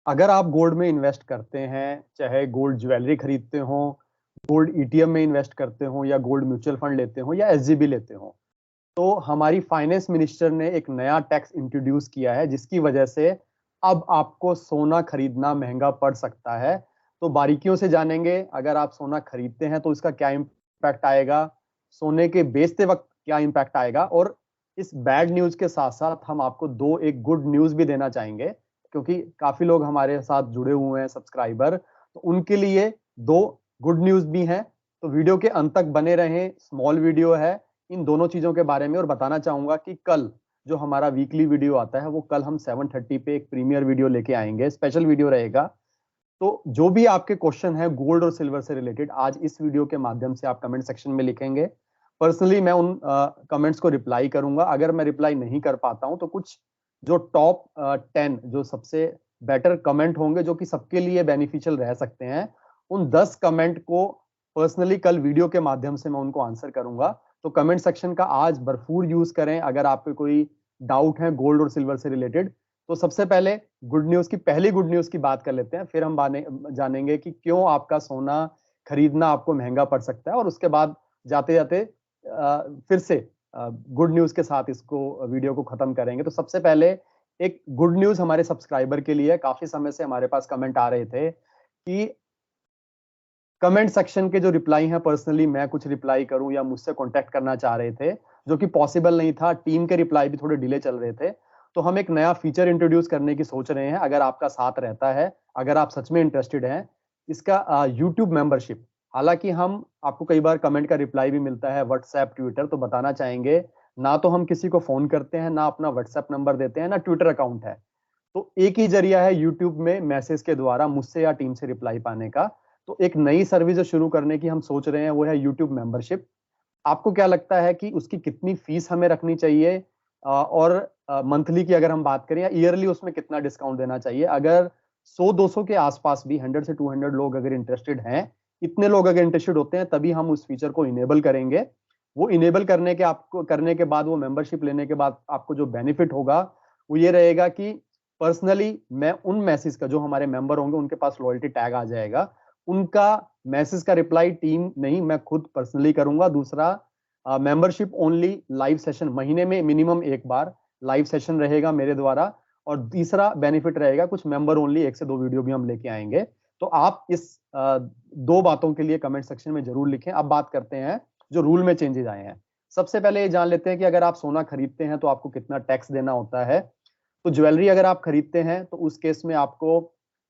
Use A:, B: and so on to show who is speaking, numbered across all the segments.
A: अगर आप गोल्ड में इन्वेस्ट करते हैं, चाहे गोल्ड ज्वेलरी खरीदते हो, गोल्ड ईटीएम में इन्वेस्ट करते हो, या गोल्ड म्यूचुअल फंड लेते हो, या एसजीबी लेते हो, तो हमारी फाइनेंस मिनिस्टर ने एक नया टैक्स इंट्रोड्यूस किया है, जिसकी वजह से अब आपको सोना खरीदना महंगा पड़ सकता है। तो बारीकियों से जानेंगे, अगर आप सोना खरीदते हैं तो इसका क्या इम्पैक्ट आएगा, सोने के बेचते वक्त क्या इम्पैक्ट आएगा, और इस बैड न्यूज के साथ साथ हम आपको दो एक गुड न्यूज भी देना चाहेंगे, क्योंकि काफी लोग हमारे साथ जुड़े हुए हैं सब्सक्राइबर, तो उनके लिए दो गुड न्यूज भी हैं। तो वीडियो के अंत तक बने रहें, स्मॉल वीडियो है इन दोनों चीजों के बारे में। और बताना चाहूंगा कि कल जो हमारा वीकली वीडियो आता है, वो कल हम 7:30 पे एक प्रीमियर वीडियो लेके आएंगे, स्पेशल वीडियो रहेगा। तो जो भी आपके क्वेश्चन है गोल्ड और सिल्वर से रिलेटेड, आज इस वीडियो के माध्यम से आप कमेंट सेक्शन में लिखेंगे। पर्सनली मैं उन कमेंट्स को रिप्लाई करूंगा। अगर मैं रिप्लाई नहीं कर पाता हूं तो कुछ जो टॉप 10 जो सबसे बेटर कमेंट होंगे, जो कि सबके लिए बेनिफिशियल रह सकते हैं, उन 10 कमेंट को पर्सनली कल वीडियो के माध्यम से मैं उनको आंसर करूंगा। तो कमेंट सेक्शन का आज भरपूर यूज करें। अगर आपको कोई डाउट है गोल्ड और सिल्वर से रिलेटेड, तो सबसे पहले पहली गुड न्यूज की बात कर लेते हैं, फिर हम जानेंगे कि क्यों आपका सोना खरीदना आपको महंगा पड़ सकता है, और उसके बाद जाते जाते फिर से गुड न्यूज के साथ इसको वीडियो को खत्म करेंगे। तो सबसे पहले एक गुड न्यूज हमारे सब्सक्राइबर के लिए। काफी समय से हमारे पास कमेंट आ रहे थे कि कमेंट सेक्शन के जो रिप्लाई हैं पर्सनली मैं कुछ रिप्लाई करूं, या मुझसे कांटेक्ट करना चाह रहे थे, जो कि पॉसिबल नहीं था। टीम के रिप्लाई भी थोड़े डिले चल रहे थे। तो हम एक नया फीचर इंट्रोड्यूस करने की सोच रहे हैं, अगर आपका साथ रहता है, अगर आप सच में इंटरेस्टेड हैं। इसका यूट्यूब मेंबरशिप। हालांकि हम आपको कई बार कमेंट का रिप्लाई भी मिलता है व्हाट्सएप ट्विटर, तो बताना चाहेंगे ना तो हम किसी को फोन करते हैं, ना अपना व्हाट्सएप नंबर देते हैं, ना ट्विटर अकाउंट है। तो एक ही जरिया है यूट्यूब में मैसेज के द्वारा मुझसे या टीम से रिप्लाई पाने का। तो एक नई सर्विस जो शुरू करने की हम सोच रहे हैं, वो है यूट्यूब मेंबरशिप। आपको क्या लगता है कि उसकी कितनी फीस हमें रखनी चाहिए, और मंथली की अगर हम बात करें, या ईयरली उसमें कितना डिस्काउंट देना चाहिए? अगर 100-200 के आसपास भी, 100 से 200 लोग अगर इंटरेस्टेड हैं, इतने लोग अगर इंटरेस्टेड होते हैं, तभी हम उस फीचर को इनेबल करेंगे। वो इनेबल करने के बाद, वो मेंबरशिप लेने के बाद आपको जो बेनिफिट होगा, वो ये रहेगा कि पर्सनली मैं उन मैसेज का, जो हमारे मेंबर होंगे उनके पास लॉयल्टी टैग आ जाएगा, उनका मैसेज का रिप्लाई टीम नहीं, मैं खुद पर्सनली करूंगा। दूसरा, मेंबरशिप ओनली लाइव सेशन, महीने में मिनिमम एक बार लाइव सेशन रहेगा मेरे द्वारा। और तीसरा बेनिफिट रहेगा, कुछ मेंबर ओनली 1 से 2 वीडियो भी हम लेके आएंगे। तो आप इस दो बातों के लिए कमेंट सेक्शन में जरूर लिखें। अब बात करते हैं जो रूल में चेंजेस आए हैं। सबसे पहले ये जान लेते हैं कि अगर आप सोना खरीदते हैं तो आपको कितना टैक्स देना होता है। तो ज्वेलरी अगर आप खरीदते हैं तो उस केस में आपको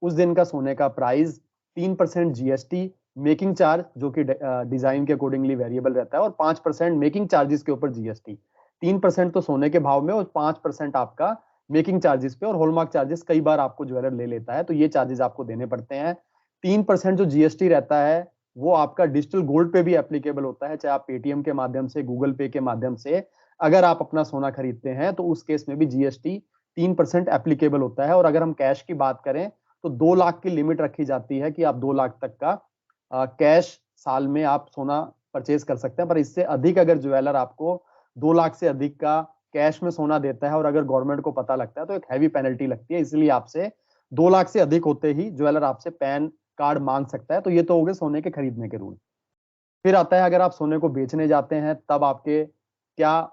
A: उस दिन का सोने का प्राइस, 3% जीएसटी, मेकिंग चार्ज जो कि डिजाइन के अकॉर्डिंगली वेरिएबल रहता है, और 5% मेकिंग चार्जेस के ऊपर जीएसटी। 3% तो सोने के भाव में, और 5% आपका मेकिंग चार्जेस पे, और हॉलमार्क चार्जेस कई बार आपको ज्वेलर ले लेता है, तो ये चार्जेस आपको देने पड़ते हैं। 3% जो जीएसटी रहता है, वो आपका डिजिटल गोल्ड पे भी एप्लीकेबल होता है, चाहे आप पेटीएम के माध्यम से, गूगल पे के माध्यम से अगर आप अपना सोना खरीदते हैं, तो उस केस में भी जीएसटी 3% एप्लीकेबल होता है। और अगर हम कैश की बात करें, तो 2 लाख की लिमिट रखी जाती है कि आप 2 लाख तक का कैश साल में आप सोना परचेज कर सकते हैं। पर इससे अधिक अगर ज्वेलर आपको 2 लाख से अधिक का कैश में सोना देता है, और अगर गवर्नमेंट को पता लगता है, तो एक हैवी पेनल्टी लगती है। इसलिए आपसे 2 लाख से अधिक होते ही ज्वेलर आपसे पैन कार्ड मांग सकता है। तो ये तो हो गए सोने के खरीदने के रूल। फिर आता है, अगर आप सोने को बेचने जाते हैं, तब आपके क्या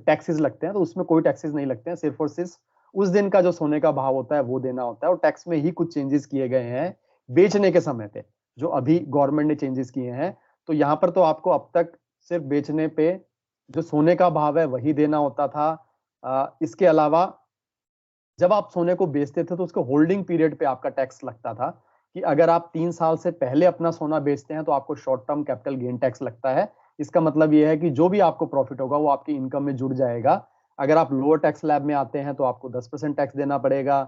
A: टैक्सेस लगते हैं? तो उसमें कोई टैक्सेस नहीं लगते हैं, सिर्फ और सिर्फ उस दिन का जो सोने का भाव होता है वो देना होता है। और टैक्स में ही कुछ चेंजेस किए गए हैं बेचने के समय पे, जो अभी गवर्नमेंट ने चेंजेस किए हैं। तो यहाँ पर तो आपको अब तक सिर्फ बेचने पे जो सोने का भाव है वही देना होता था। इसके अलावा जब आप सोने को बेचते थे, तो उसके होल्डिंग पीरियड पे आपका टैक्स लगता था, कि अगर आप 3 साल से पहले अपना सोना बेचते हैं, तो आपको short term capital gain tax लगता है। इसका मतलब यह है कि जो भी आपको प्रॉफिट होगा वो आपकी इनकम में जुड़ जाएगा। अगर आप लोअर टैक्स स्लैब में आते हैं तो आपको 10% टैक्स देना पड़ेगा।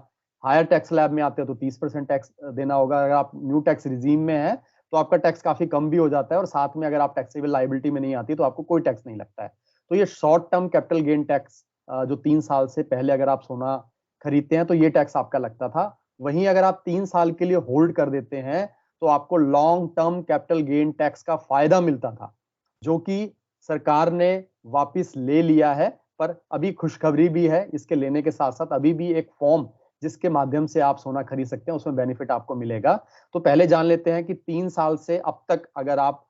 A: हायर टैक्स स्लैब में आते हैं तो 30% टैक्स देना होगा। अगर आप न्यू टैक्स रिजीम में है, तो आपका टैक्स काफी कम भी हो जाता है, और साथ में अगर आप टैक्सेबल लाइबिलिटी में नहीं आती, तो आपको कोई टैक्स नहीं लगता है। तो ये short term capital gain tax, जो 3 साल से पहले अगर आप सोना खरीदते हैं, तो ये टैक्स आपका लगता था। वहीं अगर आप 3 साल के लिए होल्ड कर देते हैं, तो आपको long term capital gain tax का फायदा मिलता था, जो कि सरकार ने वापस ले लिया है। पर अभी खुशखबरी भी है, इसके लेने के साथ साथ अभी भी एक फॉर्म जिसके माध्यम से आप सोना खरीद सकते हैं, उसमें बेनिफिट आपको मिलेगा। तो पहले जान लेते हैं कि 3 साल से अब तक अगर आप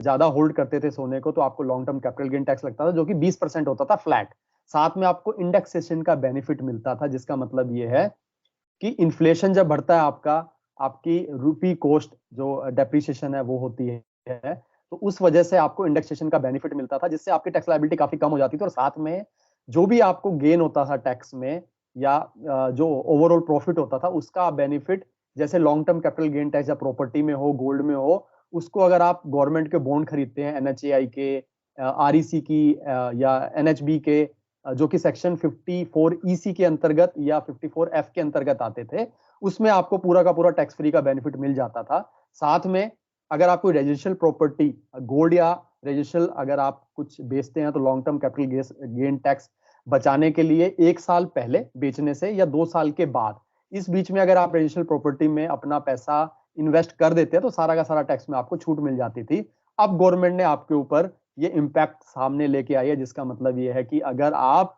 A: ज्यादा होल्ड करते थे सोने को तो आपको long term capital gain tax लगता था, जो कि 20% होता था फ्लैट। साथ में आपको इंडेक्सेशन का बेनिफिट मिलता था, जिसका मतलब ये है कि इन्फ्लेशन जब बढ़ता है आपका, आपकी रूपी कॉस्ट जो डेप्रिसिएशन है वो होती है, तो उस वजह से आपको इंडेक्सेशन का बेनिफिट मिलता था, जिससे आपकी टैक्स लायबिलिटी काफी कम हो जाती थी। और साथ में जो भी आपको गेन होता था टैक्स में या जो ओवरऑल प्रॉफिट होता था उसका बेनिफिट, जैसे long term capital gain tax या प्रॉपर्टी में हो, गोल्ड में हो, उसको अगर आप गवर्नमेंट के बॉन्ड खरीदते हैं, एनएचएआई के, आरईसी की या एनएचबी के, जो कि सेक्शन 54 ईसी के अंतर्गत या 54 एफ के अंतर्गत आते थे, उसमें आपको पूरा का पूरा टैक्स फ्री का बेनिफिट मिल जाता था। साथ में अगर आप कोई रेजिडेंशियल प्रॉपर्टी, गोल्ड या रेजिडेंशियल अगर आप कुछ बेचते हैं, तो long term capital gain tax बचाने के लिए 1 साल पहले बेचने से या 2 साल के बाद, इस बीच में अगर आप रेजिडेंशियल प्रॉपर्टी में अपना पैसा इन्वेस्ट कर देते हैं तो सारा का सारा टैक्स में आपको छूट मिल जाती थी। अब गवर्नमेंट ने आपके ऊपर ये इम्पैक्ट सामने लेके आई है, जिसका मतलब ये है कि अगर आप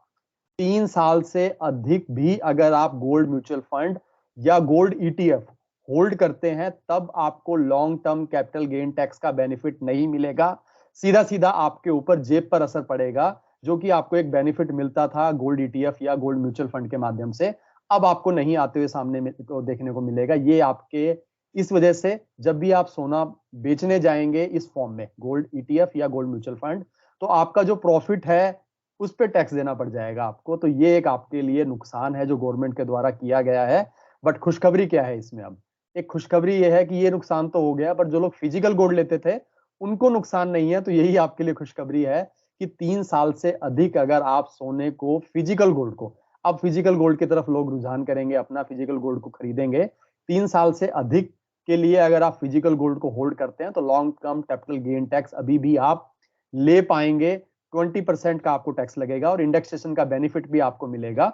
A: 3 साल से अधिक भी अगर आप गोल्ड म्यूचुअल फंड या गोल्ड ईटीएफ होल्ड करते हैं, तब आपको long term capital gain tax का बेनिफिट नहीं मिलेगा। सीधा सीधा आपके ऊपर जेब पर असर पड़ेगा, जो कि आपको एक बेनिफिट मिलता था गोल्ड ईटीएफ या गोल्ड म्यूचुअल फंड के माध्यम से, अब आपको नहीं आते हुए सामने में को देखने को मिलेगा। ये आपके इस वजह से जब भी आप सोना बेचने जाएंगे इस फॉर्म में, गोल्ड ईटीएफ या गोल्ड म्यूचुअल फंड, तो आपका जो प्रॉफिट है उस पर टैक्स देना पड़ जाएगा आपको। तो ये एक आपके लिए नुकसान है जो गवर्नमेंट के द्वारा किया गया है। बट खुशखबरी क्या है इसमें? अब एक खुशखबरी ये है कि ये नुकसान तो हो गया, पर जो लोग फिजिकल गोल्ड लेते थे उनको नुकसान नहीं है। तो यही आपके लिए खुशखबरी है कि 3 साल से अधिक अगर आप सोने को, फिजिकल गोल्ड को, अब फिजिकल गोल्ड की तरफ लोग रुझान करेंगे, अपना फिजिकल गोल्ड को खरीदेंगे। 3 साल से अधिक के लिए अगर आप फिजिकल गोल्ड को होल्ड करते हैं तो long term capital gain tax अभी भी आप ले पाएंगे। 20% का आपको टैक्स लगेगा और इंडेक्सेशन का बेनिफिट भी आपको मिलेगा।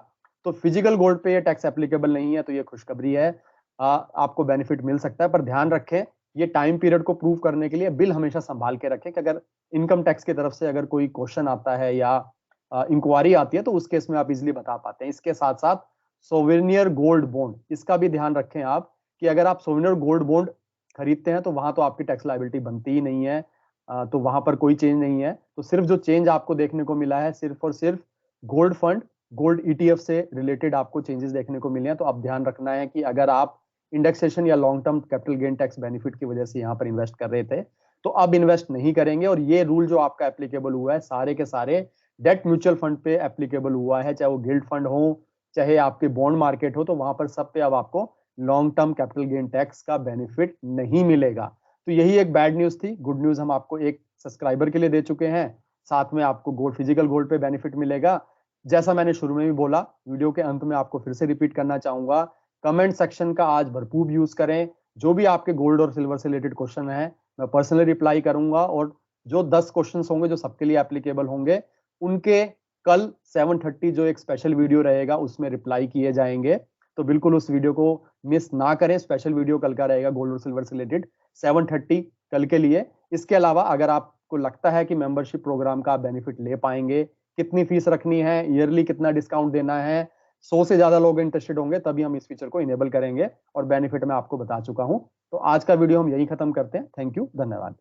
A: तो फिजिकल गोल्ड पे ये टैक्स एप्लीकेबल नहीं है, तो ये खुशखबरी है। आपको बेनिफिट मिल सकता है, पर ध्यान रखें ये टाइम पीरियड को प्रूव करने के लिए बिल हमेशा संभाल के रखें कि अगर इनकम टैक्स की तरफ से अगर कोई क्वेश्चन आता है या इंक्वायरी आती है तो उस केस में आप इजिली बता पाते हैं। इसके साथ साथ सोवेनियर गोल्ड बॉन्ड, इसका भी ध्यान रखें आप कि अगर आप सोवेनियर गोल्ड बॉन्ड खरीदते हैं तो वहां तो आपकी टैक्स लायबिलिटी बनती ही नहीं है। तो वहां पर कोई चेंज नहीं है। तो सिर्फ जो चेंज आपको देखने को मिला है सिर्फ और सिर्फ गोल्ड फंड, गोल्ड ईटीएफ से रिलेटेड आपको चेंजेस देखने को मिले हैं। तो अब ध्यान रखना है कि अगर आप इंडेक्सेशन या long term capital gain tax benefit की वजह से यहाँ पर इन्वेस्ट कर रहे थे तो अब इन्वेस्ट नहीं करेंगे। और ये रूल जो आपका एप्लीकेबल हुआ है सारे के सारे डेट म्यूचुअल फंड पे एप्लीकेबल हुआ है, चाहे वो गिल्ड फंड हो चाहे आपके बॉन्ड मार्केट हो, तो वहां पर सब पे अब आपको long term capital gain tax का बेनिफिट नहीं मिलेगा। तो यही एक बैड न्यूज थी। गुड न्यूज हम आपको एक सब्सक्राइबर के लिए दे चुके हैं, साथ में आपको गोल्ड, फिजिकल गोल्ड पे बेनिफिट मिलेगा। जैसा मैंने शुरू में भी बोला, वीडियो के अंत में आपको फिर से रिपीट करना चाहूंगा, कमेंट सेक्शन का आज भरपूर यूज करें। जो भी आपके गोल्ड और सिल्वर से रिलेटेड क्वेश्चन है मैं पर्सनली रिप्लाई करूंगा, और जो 10 क्वेश्चन होंगे जो सबके लिए एप्लीकेबल होंगे उनके कल 7:30 जो एक स्पेशल वीडियो रहेगा उसमें रिप्लाई किए जाएंगे। तो बिल्कुल उस वीडियो को मिस ना करें। स्पेशल वीडियो कल का रहेगा गोल्ड और सिल्वर से रिलेटेड 7:30 कल के लिए। इसके अलावा अगर आपको लगता है कि मेंबरशिप प्रोग्राम का आप बेनिफिट ले पाएंगे, कितनी फीस रखनी है, ईयरली कितना डिस्काउंट देना है, 100 से ज्यादा लोग इंटरेस्टेड होंगे तभी हम इस फीचर को इनेबल करेंगे, और बेनिफिट मैं आपको बता चुका हूं। तो आज का वीडियो हम यही खत्म करते हैं। थैंक यू, धन्यवाद।